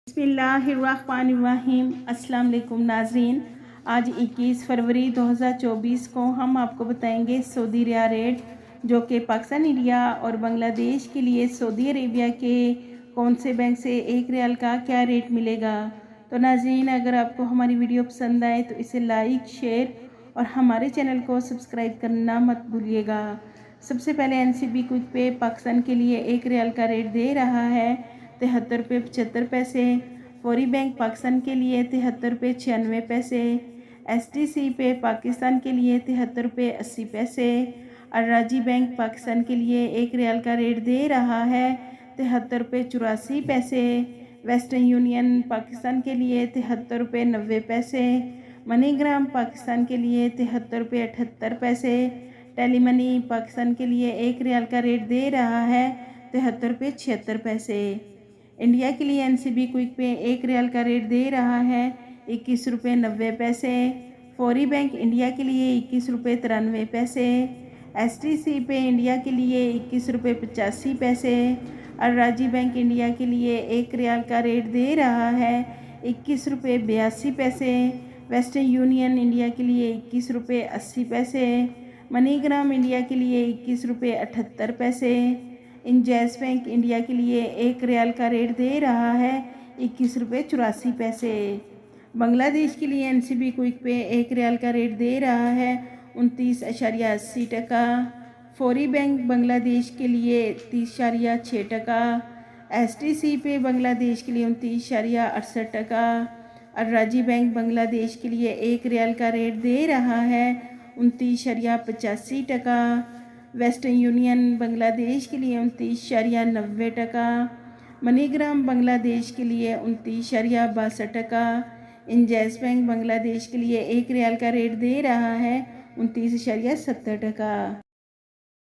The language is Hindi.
बिस्मिल्लाहिर्रहमानिर्रहीम। अस्सलाम वालेकुम नाज़रीन, आज 21 फरवरी 2024 को हम आपको बताएंगे सऊदी रियाल रेट, जो कि पाकिस्तान, इंडिया और बांग्लादेश के लिए सऊदी अरेबिया के कौन से बैंक से एक रियाल का क्या रेट मिलेगा। तो नाज़रीन, अगर आपको हमारी वीडियो पसंद आए तो इसे लाइक, शेयर और हमारे चैनल को सब्सक्राइब करना मत भूलिएगा। सबसे पहले NCB क्विक पे पाकिस्तान के लिए एक रियाल का रेट दे रहा है 73 रुपये 75 पैसे। फौरी बैंक पाकिस्तान के लिए 73 रुपये 96 पैसे। STC पे पाकिस्तान के लिए 73 रुपये 80 पैसे। अराजी बैंक पाकिस्तान के लिए एक रियाल का रेट दे रहा है 73 रुपये 84 पैसे। वेस्टर्न यूनियन पाकिस्तान के लिए 73 रुपये 90 पैसे। मनीग्राम पाकिस्तान के लिए 73 रुपये 78 पैसे। टेली मनी पाकिस्तान के लिए एक रियाल का रेट दे रहा है 73 रुपये 76 पैसे। इंडिया के लिए NCB क्विक पे एक रियाल का रेट दे रहा है 21 रुपये 90 पैसे। फौरी बैंक इंडिया के लिए 21 रुपये 93 पैसे। STC पे इंडिया के लिए 21 रुपये 85 पैसे। अराजी बैंक इंडिया के लिए एक रियाल का रेट दे रहा है 21 रुपये 82 पैसे। वेस्टर्न यूनियन इंडिया के लिए 21 रुपये 80 पैसे। मनीग्राम इंडिया के लिए 21 रुपये 78 पैसे। इंजैस बैंक इंडिया के लिए एक रियाल का रेट दे रहा है 21 रुपये 84 पैसे। बांग्लादेश के लिए NCB क्विक पे एक रियाल का रेट दे रहा है 29.80 टका। फौरी बैंक बांग्लादेश के लिए 30.6 टका। STC पे बांग्लादेश के लिए 29.68 टका। अराजी बैंक बांग्लादेश के लिए एक रियाल का रेट दे रहा है 29.85 टका। वेस्टर्न यूनियन बांग्लादेश के लिए 29.90 टका। मनीग्राम बांग्लादेश के लिए 29.62 टका। इंजैस बैंक बांग्लादेश के लिए एक रियाल का रेट दे रहा है 29.70 टका।